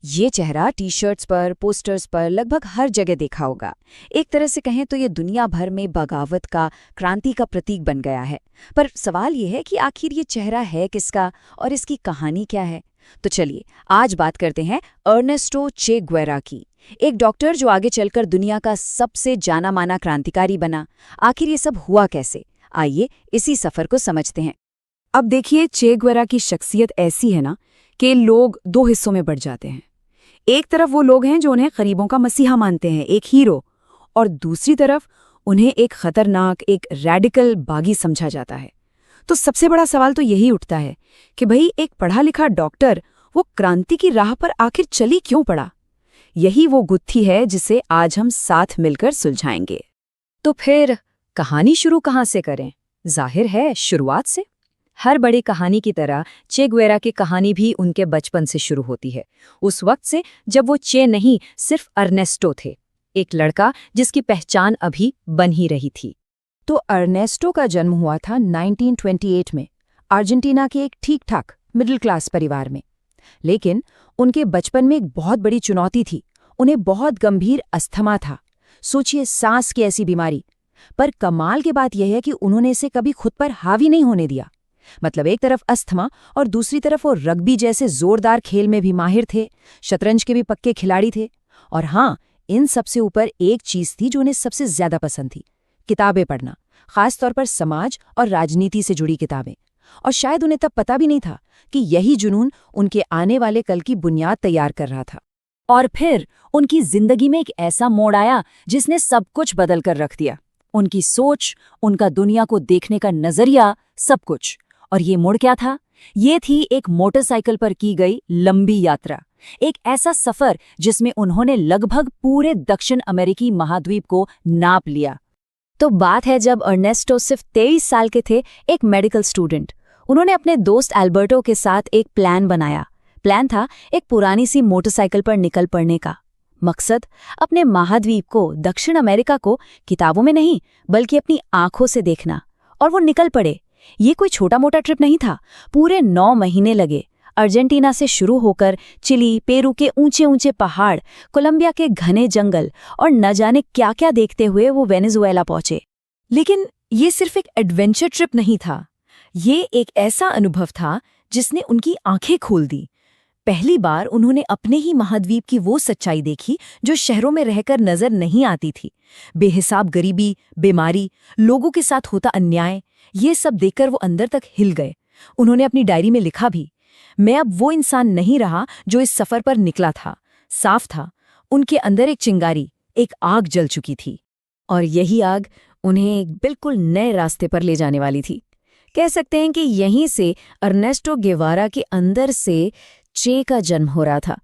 ये चेहरा T shirts पर, पोस्टर्स पर लगभग हर जगह देखा होगा। एक तरह से कहें तो ये दुनिया भर में बगावत का, क्रांति का प्रतीक बन गया है। पर सवाल ये है कि आखिर ये चेहरा है किसका और इसकी कहानी क्या है। तो चलिए आज बात करते हैं अर्नेस्टो चे ग्वेरा की, एक डॉक्टर जो आगे चलकर दुनिया का सबसे जाना माना क्रांतिकारी बना। आखिर ये सब हुआ कैसे, आइए इसी सफर को समझते हैं। अब देखिए, चे ग्वेरा की शख्सियत ऐसी है ना कि लोग दो हिस्सों में बढ़ जाते हैं। एक तरफ वो लोग हैं जो उन्हें गरीबों का मसीहा मानते हैं, एक हीरो, और दूसरी तरफ उन्हें एक खतरनाक, एक रैडिकल बागी समझा जाता है। तो सबसे बड़ा सवाल तो यही उठता है कि भाई एक पढ़ा लिखा डॉक्टर वो क्रांति की राह पर आखिर चली क्यों पड़ा। यही वो गुत्थी है जिसे आज हम साथ मिलकर सुलझाएंगे। तो फिर कहानी शुरू कहाँ से करें? जाहिर है शुरुआत से। हर बड़ी कहानी की तरह चे ग्वेरा की कहानी भी उनके बचपन से शुरू होती है, उस वक्त से जब वो चे नहीं सिर्फ अर्नेस्टो थे, एक लड़का जिसकी पहचान अभी बन ही रही थी। तो अर्नेस्टो का जन्म हुआ था 1928 में, अर्जेंटीना के एक ठीक ठाक मिडिल क्लास परिवार में। लेकिन उनके बचपन में एक बहुत बड़ी चुनौती थी, उन्हें बहुत गंभीर अस्थमा था। सोचिए, सांस की ऐसी बीमारी। पर कमाल की बात यह है कि उन्होंने इसे कभी खुद पर हावी नहीं होने दिया। मतलब एक तरफ अस्थमा और दूसरी तरफ वो रग्बी जैसे जोरदार खेल में भी माहिर थे, शतरंज के भी पक्के खिलाड़ी थे। और हाँ, इन सबसे ऊपर एक चीज थी जो उन्हें सबसे ज्यादा पसंद थी, किताबें पढ़ना, खासतौर पर समाज और राजनीति से जुड़ी किताबें। और शायद उन्हें तब पता भी नहीं था कि यही जुनून उनके आने वाले कल की बुनियाद तैयार कर रहा था। और फिर उनकी जिंदगी में एक ऐसा मोड़ आया जिसने सब कुछ बदल कर रख दिया, उनकी सोच, उनका दुनिया को देखने का नजरिया, सब कुछ। और ये मोड़ क्या था? ये थी एक मोटरसाइकिल पर की गई लंबी यात्रा, एक ऐसा सफर जिसमें उन्होंने लगभग पूरे दक्षिण अमेरिकी महाद्वीप को नाप लिया। तो बात है जब अर्नेस्टो सिर्फ 23 साल के थे, एक मेडिकल स्टूडेंट। उन्होंने अपने दोस्त एल्बर्टो के साथ एक प्लान बनाया। प्लान था एक पुरानी सी मोटरसाइकिल पर निकल पड़ने का। मकसद अपने महाद्वीप को, दक्षिण अमेरिका को किताबों में नहीं बल्कि अपनी आंखों से देखना। और वो निकल पड़े। ये कोई छोटा मोटा ट्रिप नहीं था, पूरे 9 महीने लगे। अर्जेंटीना से शुरू होकर चिली, पेरू के ऊंचे ऊंचे पहाड़, कोलंबिया के घने जंगल और न जाने क्या क्या देखते हुए वो वेनेजुएला पहुंचे। लेकिन ये सिर्फ एक एडवेंचर ट्रिप नहीं था, ये एक ऐसा अनुभव था जिसने उनकी आंखें खोल दी। पहली बार उन्होंने अपने ही महाद्वीप की वो सच्चाई देखी जो शहरों में रहकर नजर नहीं आती थी। बेहिसाब गरीबी, बीमारी, लोगों के साथ होता अन्याय, ये सब देखकर वो अंदर तक हिल गए। उन्होंने अपनी डायरी में लिखा भी, मैं अब वो इंसान नहीं रहा जो इस सफर पर निकला था। साफ था, उनके अंदर एक चिंगारी, एक आग जल चुकी थी। और यही आग उन्हें एक बिल्कुल नए रास्ते पर ले जाने वाली थी। कह सकते हैं कि यहीं से अर्नेस्टो गेवारा के अंदर से चे का जन्म हो रहा था।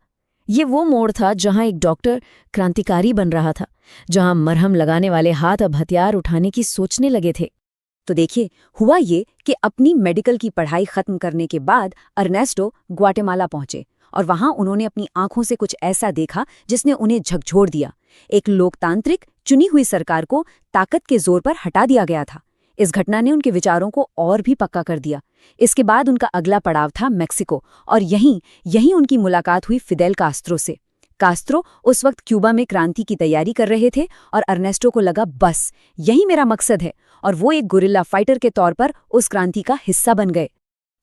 ये वो मोड़ था जहां एक डॉक्टर क्रांतिकारी बन रहा था, जहां मरहम लगाने वाले हाथ अब हथियार उठाने की सोचने लगे थे। तो देखिए, हुआ ये कि अपनी मेडिकल की पढ़ाई खत्म करने के बाद अर्नेस्टो ग्वाटेमाला पहुंचे और वहां उन्होंने अपनी आंखों से कुछ ऐसा देखा जिसने उन्हें झकझोर दिया। एक लोकतांत्रिक चुनी हुई सरकार को ताकत के जोर पर हटा दिया गया था। इस घटना ने उनके विचारों को और भी पक्का कर दिया। इसके बाद उनका अगला पड़ाव था मेक्सिको, और यहीं उनकी मुलाकात हुई फिदेल कास्त्रो से। कास्त्रो उस वक्त क्यूबा में क्रांति की तैयारी कर रहे थे और अर्नेस्टो को लगा, बस यही मेरा मकसद है, और वो एक गुरिल्ला फाइटर के तौर पर उस क्रांति का हिस्सा बन गए।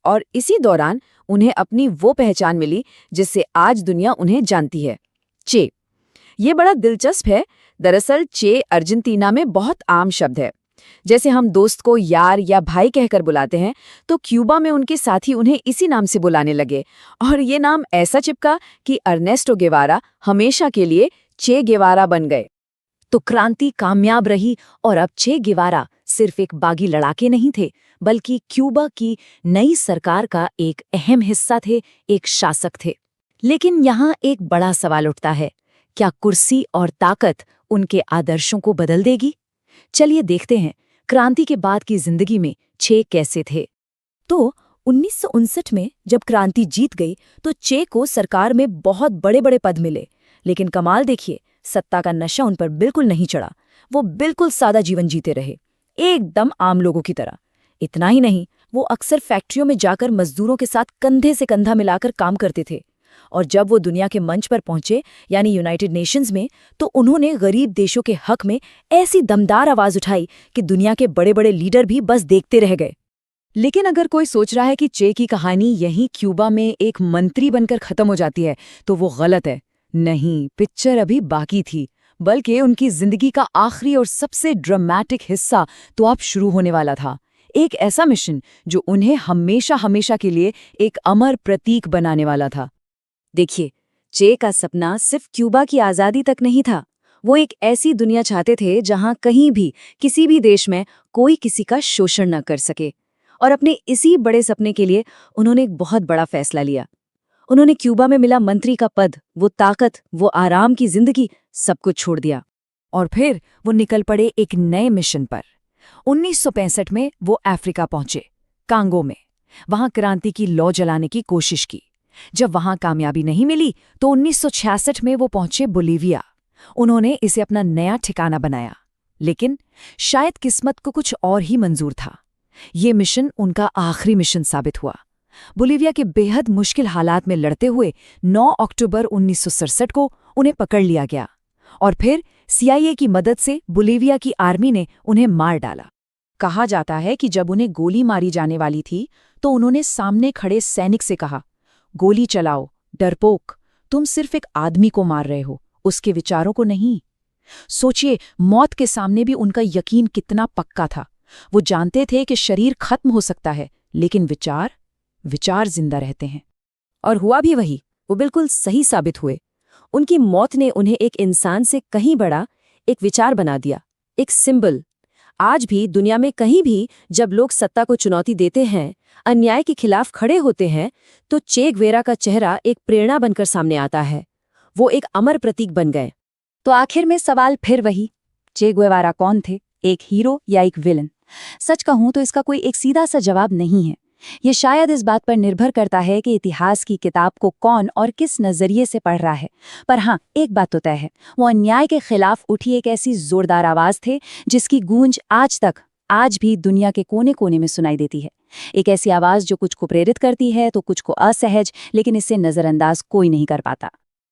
और इसी दौरान उन्हें अपनी वो पहचान मिली जिससे आज दुनिया उन्हें जानती है, चे। ये बड़ा दिलचस्प है। दरअसल चे अर्जेंटीना में बहुत आम शब्द है। जैसे हम दोस्त को यार या भाई कहकर बुलाते हैं, तो क्यूबा में उनके साथी उन्हें इसी नाम से बुलाने लगे। और ये नाम ऐसा चिपका कि अर्नेस्टो गेवारा हमेशा के लिए चे गेवारा बन गए। तो क्रांति कामयाब रही और अब चे गेवारा सिर्फ एक बागी लड़ाके नहीं थे, बल्कि क्यूबा की नई सरकार का एक अहम हिस्सा थे, एक शासक थे। लेकिन यहाँ एक बड़ा सवाल उठता है, क्या कुर्सी और ताकत उनके आदर्शों को बदल देगी? चलिए देखते हैं क्रांति के बाद की जिंदगी में चे कैसे थे। तो 1959 में जब क्रांति जीत गई तो चे को सरकार में बहुत बड़े बड़े पद मिले। लेकिन कमाल देखिए, सत्ता का नशा उन पर बिल्कुल नहीं चढ़ा। वो बिल्कुल सादा जीवन जीते रहे, एकदम आम लोगों की तरह। इतना ही नहीं, वो अक्सर फैक्ट्रियों में जाकर मजदूरों के साथ कंधे से कंधा मिलाकर काम करते थे। और जब वो दुनिया के मंच पर पहुंचे, यानी यूनाइटेड नेशंस में, तो उन्होंने गरीब देशों के हक में ऐसी दमदार आवाज उठाई कि दुनिया के बड़े बड़े लीडर भी बस देखते रह गए। लेकिन अगर कोई सोच रहा है कि चे की कहानी यहीं क्यूबा में एक मंत्री बनकर खत्म हो जाती है, तो वो गलत है। नहीं, पिक्चर अभी बाकी थी, बल्कि उनकी जिंदगी का आखिरी और सबसे ड्रामेटिक हिस्सा तो अब शुरू होने वाला था। एक ऐसा मिशन जो उन्हें हमेशा हमेशा के लिए एक अमर प्रतीक बनाने वाला था। देखिए, चे का सपना सिर्फ क्यूबा की आज़ादी तक नहीं था। वो एक ऐसी दुनिया चाहते थे जहां कहीं भी, किसी भी देश में कोई किसी का शोषण न कर सके। और अपने इसी बड़े सपने के लिए उन्होंने एक बहुत बड़ा फैसला लिया। उन्होंने क्यूबा में मिला मंत्री का पद, वो ताकत, वो आराम की जिंदगी, सब कुछ छोड़ दिया। और फिर वो निकल पड़े एक नए मिशन पर। 1965 में वो अफ्रीका पहुंचे, कांगो में। वहां क्रांति की लौ जलाने की कोशिश की। जब वहां कामयाबी नहीं मिली तो 1966 में वो पहुंचे बोलीविया। उन्होंने इसे अपना नया ठिकाना बनाया। लेकिन शायद किस्मत को कुछ और ही मंजूर था। ये मिशन उनका आखिरी मिशन साबित हुआ। बोलीविया के बेहद मुश्किल हालात में लड़ते हुए 9 अक्टूबर 1967 को उन्हें पकड़ लिया गया और फिर CIA की मदद से बोलीविया की आर्मी ने उन्हें मार डाला। कहा जाता है कि जब उन्हें गोली मारी जाने वाली थी तो उन्होंने सामने खड़े सैनिक से कहा, गोली चलाओ, डरपोक, तुम सिर्फ एक आदमी को मार रहे हो, उसके विचारों को नहीं। सोचिए, मौत के सामने भी उनका यकीन कितना पक्का था। वो जानते थे कि शरीर खत्म हो सकता है, लेकिन विचार जिंदा रहते हैं। और हुआ भी वही, वो बिल्कुल सही साबित हुए। उनकी मौत ने उन्हें एक इंसान से कहीं बड़ा एक विचार बना दिया, एक सिंबल। आज भी दुनिया में कहीं भी जब लोग सत्ता को चुनौती देते हैं, अन्याय के खिलाफ खड़े होते हैं, तो चे गुएरा का चेहरा एक प्रेरणा बनकर सामने आता है। वो एक अमर प्रतीक बन गए। तो आखिर में सवाल फिर वही, चे गुएवारा कौन थे, एक हीरो या एक विलन? सच कहूं तो इसका कोई एक सीधा सा जवाब नहीं है। ये शायद इस बात पर निर्भर करता है कि इतिहास की किताब को कौन और किस नजरिए से पढ़ रहा है। पर हाँ, एक बात तो तय है, वो अन्याय के खिलाफ उठी एक ऐसी जोरदार आवाज थे जिसकी गूंज आज भी दुनिया के कोने कोने में सुनाई देती है। एक ऐसी आवाज जो कुछ को प्रेरित करती है तो कुछ को असहज, लेकिन इससे नजरअंदाज कोई नहीं कर पाता।